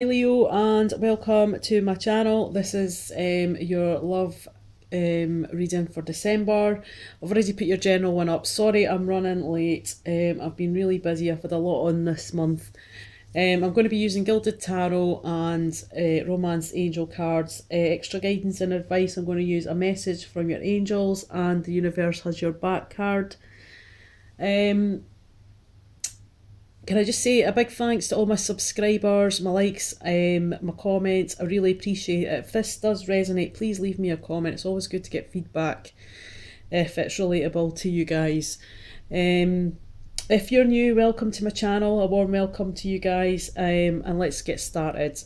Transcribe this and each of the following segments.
Hi Leo, and welcome to my channel. This is your love reading for December. I've already put your general one up. Sorry I'm running late. I've been really busy. I've had a lot on this month. I'm going to be using Gilded Tarot and Romance Angel cards. Extra guidance and advice, I'm going to use a message from your angels and the universe has your back card. Can I just say a big thanks to all my subscribers, my likes, my comments. I really appreciate it. If this does resonate, please leave me a comment. It's always good to get feedback if it's relatable to you guys. If you're new, welcome to my channel. A warm welcome to you guys, and let's get started.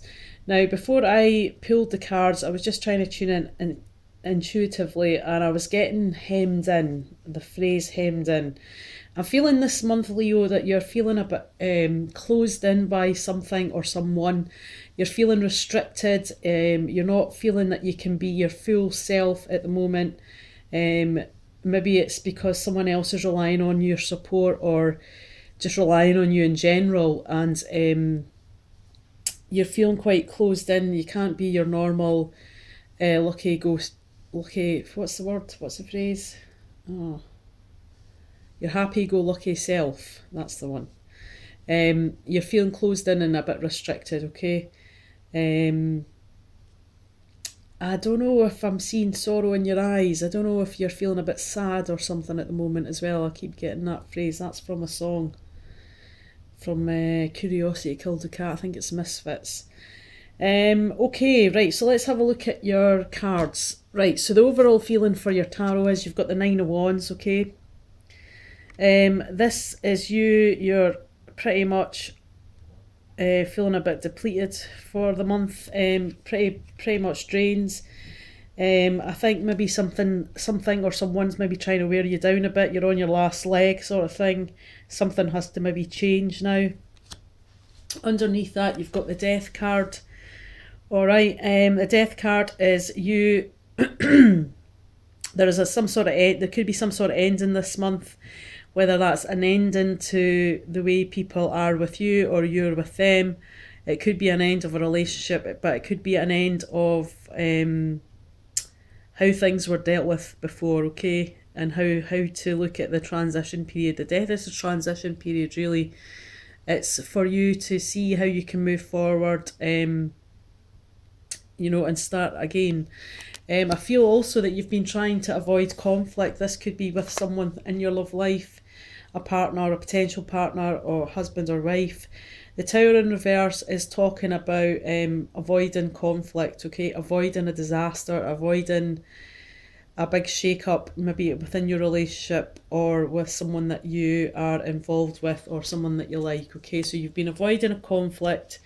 Now, before I pulled the cards, I was just trying to tune in intuitively, and I was getting hemmed in, the phrase hemmed in. I'm feeling this month, Leo, that you're feeling a bit closed in by something or someone. You're feeling restricted. You're not feeling that you can be your full self at the moment. Maybe it's because someone else is relying on your support or just relying on you in general, and you're feeling quite closed in. You can't be your normal lucky ghost. Lucky, what's the word? What's the phrase? Oh, your happy-go-lucky self. That's the one. You're feeling closed in and a bit restricted, okay? I don't know if I'm seeing sorrow in your eyes. I don't know if you're feeling a bit sad or something at the moment as well. I keep getting that phrase. That's from a song from Curiosity Killed a Cat. I think it's Misfits. Okay, right, so let's have a look at your cards. Right, so the overall feeling for your tarot is you've got the Nine of Wands, okay? This is you. You're pretty much feeling a bit depleted for the month. Pretty much drains. I think maybe something or someone's maybe trying to wear you down a bit. You're on your last leg, sort of thing. Something has to maybe change now. Underneath that, you've got the Death card. All right. The Death card is you. There is some sort of end. There could be some sort of ending this month, whether that's an ending to the way people are with you or you're with them. It could be an end of a relationship, but it could be an end of how things were dealt with before, okay? And how to look at the transition period. The death is a transition period, really. It's for you to see how you can move forward, and start again. I feel also that you've been trying to avoid conflict. This could be with someone in your love life, a partner, a potential partner, or husband or wife. The Tower in reverse is talking about avoiding conflict, okay? Avoiding a disaster, avoiding a big shake-up, maybe within your relationship or with someone that you are involved with or someone that you like, okay? So you've been avoiding a conflict,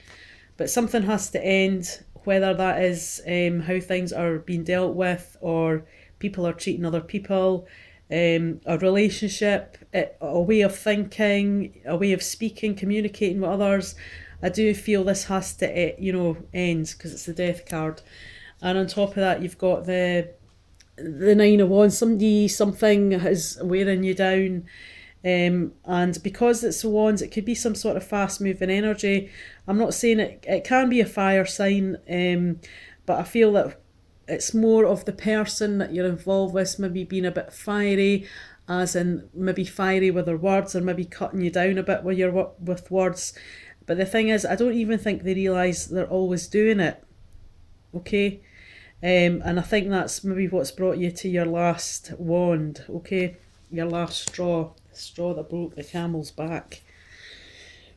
but something has to end, whether that is how things are being dealt with or people are treating other people, a relationship, a way of thinking, a way of speaking, communicating with others. I do feel this has to, end because it's the Death card. And on top of that, you've got the Nine of Wands. Something is wearing you down. And because it's the Wands, it could be some sort of fast moving energy. I'm not saying it can be a fire sign, but I feel that it's more of the person that you're involved with maybe being a bit fiery, as in maybe fiery with their words or maybe cutting you down a bit when you're with words. But the thing is, I don't even think they realise they're always doing it, okay? And I think that's maybe what's brought you to your last wand, okay? Your last straw, the straw that broke the camel's back.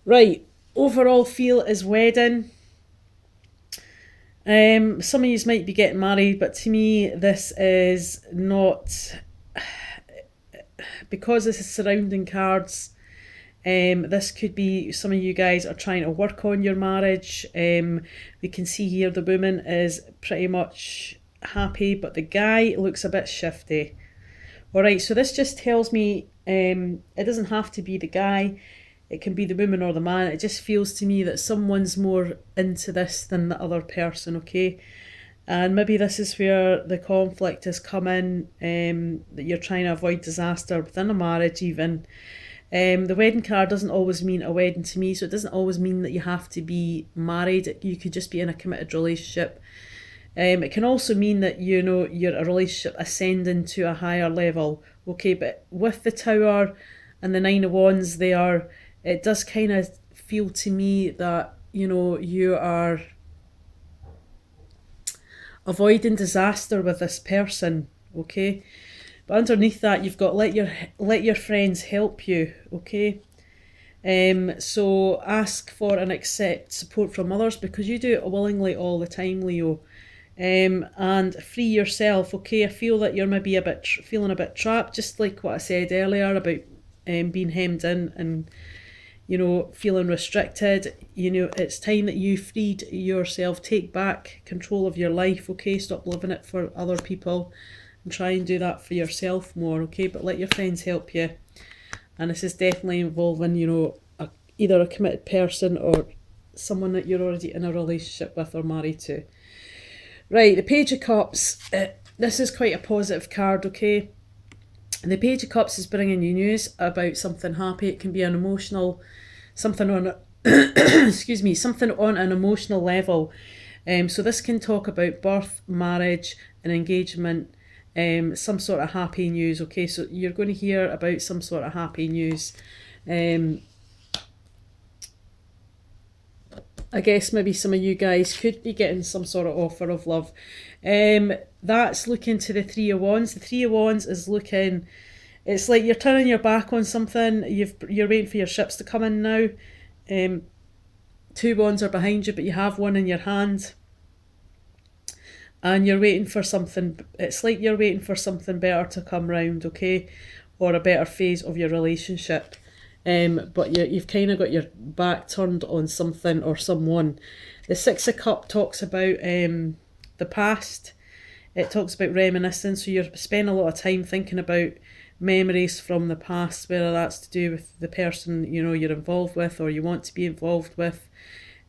Right, overall feel is wedding. Some of you might be getting married, but to me, this is not, because this is surrounding cards. This could be some of you guys are trying to work on your marriage. We can see here the woman is pretty much happy, but the guy looks a bit shifty. Alright, so this just tells me it doesn't have to be the guy. It can be the woman or the man. It just feels to me that someone's more into this than the other person, okay? And maybe this is where the conflict has come in, that you're trying to avoid disaster within a marriage even. The wedding card doesn't always mean a wedding to me, so it doesn't always mean that you have to be married. You could just be in a committed relationship. It can also mean that, you know, you're a relationship ascending to a higher level. Okay, but with the Tower and the Nine of Wands there, it does kind of feel to me that, you know, you are avoiding disaster with this person. Okay, but underneath that, you've got let your friends help you. Okay, so ask for and accept support from others, because you do it willingly all the time, Leo. And free yourself. Okay, I feel that you're maybe feeling a bit trapped, just like what I said earlier about being hemmed in and, you know, feeling restricted. You know, it's time that you freed yourself, take back control of your life. Okay, stop living it for other people and try and do that for yourself more. Okay, but let your friends help you. And this is definitely involving, you know, either a committed person or someone that you're already in a relationship with or married to. Right, the Page of Cups. This is quite a positive card, okay? And the Page of Cups is bringing you news about something happy. It can be an emotional, something on, excuse me, something on an emotional level. So this can talk about birth, marriage, an engagement, some sort of happy news, okay? So you're going to hear about some sort of happy news. I guess maybe some of you guys could be getting some sort of offer of love. That's looking to the Three of Wands. The Three of Wands is looking, it's like you're turning your back on something. You're waiting for your ships to come in now. Two wands are behind you, but you have one in your hand. And you're waiting for something. It's like you're waiting for something better to come round, okay? Or a better phase of your relationship. But you've kind of got your back turned on something or someone. The Six of Cups talks about the past. It talks about reminiscing, so you're spending a lot of time thinking about memories from the past, whether that's to do with the person, you know, you're involved with or you want to be involved with.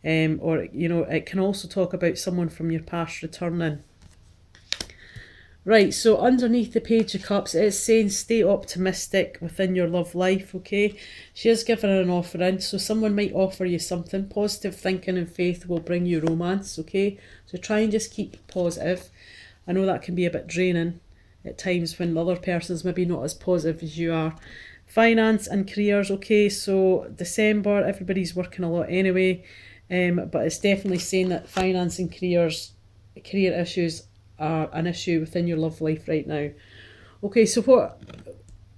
Or, you know, it can also talk about someone from your past returning. Right, so underneath the Page of Cups, it's saying stay optimistic within your love life, okay? She is giving an offer in, so someone might offer you something. Positive thinking and faith will bring you romance, okay? So try and just keep positive. I know that can be a bit draining at times when the other person's maybe not as positive as you are. Finance and careers, okay? So December, everybody's working a lot anyway, but it's definitely saying that finance and career issues are an issue within your love life right now. Okay, so what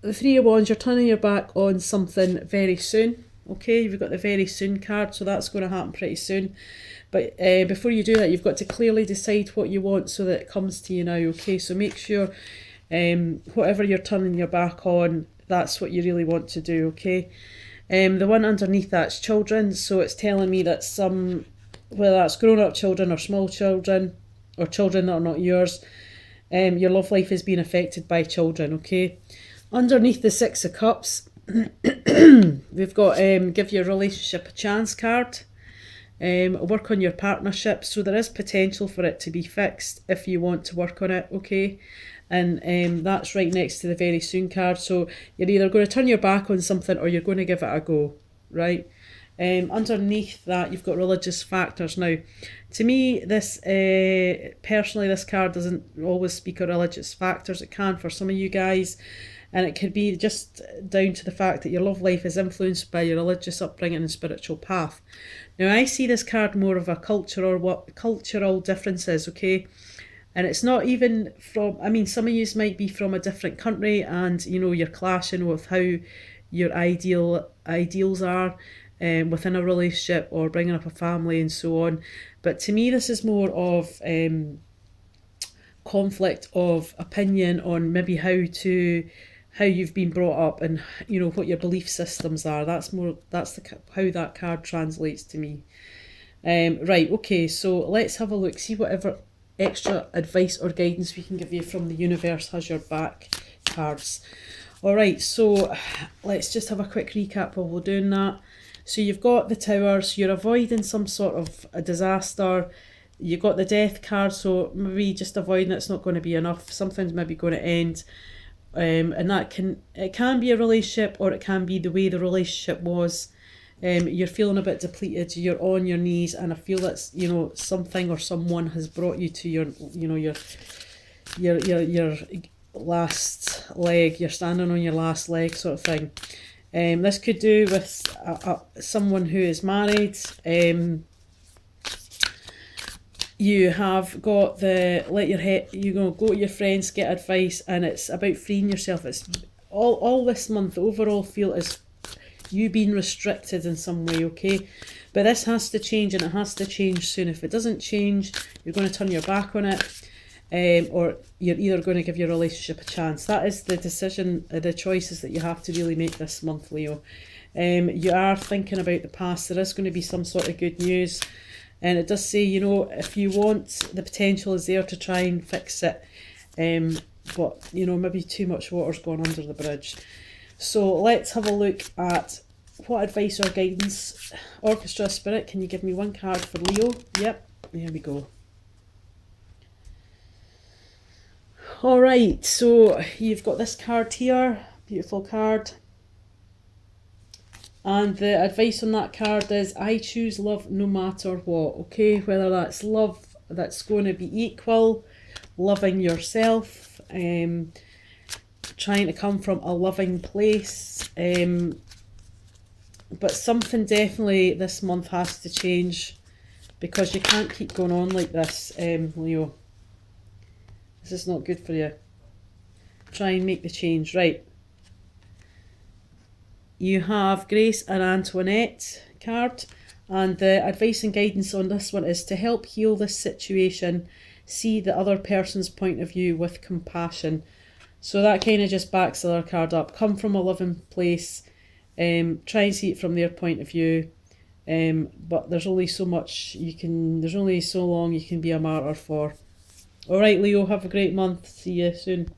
the Three of Wands, you're turning your back on something very soon. Okay, you've got the very soon card, so that's going to happen pretty soon. But before you do that, you've got to clearly decide what you want so that it comes to you now. Okay, so make sure whatever you're turning your back on, that's what you really want to do. Okay, the one underneath that's children, so it's telling me that some, whether that's grown-up children or small children, or children that are not yours, your love life is being affected by children, okay? Underneath the Six of Cups, we've got give your relationship a chance card, work on your partnership, so there is potential for it to be fixed if you want to work on it, okay? And that's right next to the very soon card, so you're either going to turn your back on something or you're going to give it a go, right? Underneath that, you've got religious factors. Now, to me, this personally, this card doesn't always speak of religious factors. It can for some of you guys, and it could be just down to the fact that your love life is influenced by your religious upbringing and spiritual path. Now, I see this card more of a cultural differences, okay? And it's not even from, I mean, some of you might be from a different country and, you know, you're clashing with how your ideals are within a relationship or bringing up a family and so on. But to me, this is more of conflict of opinion on maybe how you've been brought up and, you know, what your belief systems are. That's how that card translates to me. Right, okay, so let's have a look, see whatever extra advice or guidance we can give you from the universe has your back cards. All right, so let's just have a quick recap while we're doing that. So you've got the Tower, so you're avoiding some sort of a disaster. You've got the Death card, so maybe just avoiding it's not going to be enough. Something's maybe going to end. And it can be a relationship, or it can be the way the relationship was. You're feeling a bit depleted, you're on your knees, and I feel that's, something or someone has brought you to your last leg. You're standing on your last leg, sort of thing. This could do with someone who is married. You have got go to your friends, get advice, and it's about freeing yourself. It's all this month overall feel is you being restricted in some way, okay? But this has to change, and it has to change soon. If it doesn't change, you're going to turn your back on it, or you're either going to give your relationship a chance. That is the decision, the choices that you have to really make this month, Leo. You are thinking about the past. There is going to be some sort of good news. And it does say, if you want, the potential is there to try and fix it. But, maybe too much water's gone under the bridge. So let's have a look at what advice or guidance. Orchestra Spirit, can you give me one card for Leo? Yep, there we go. Alright, so you've got this card here. Beautiful card. And the advice on that card is, I choose love no matter what, okay? Whether that's love that's going to be equal, loving yourself, trying to come from a loving place. But something definitely this month has to change, because you can't keep going on like this, Leo. This is not good for you. Try and make the change, right? You have Grace and Antoinette card, and the advice and guidance on this one is to help heal this situation, see the other person's point of view with compassion. So that kind of just backs the other card up. Come from a loving place, try and see it from their point of view, but there's only so much there's only so long you can be a martyr for. Alright, Leo, have a great month. See you soon.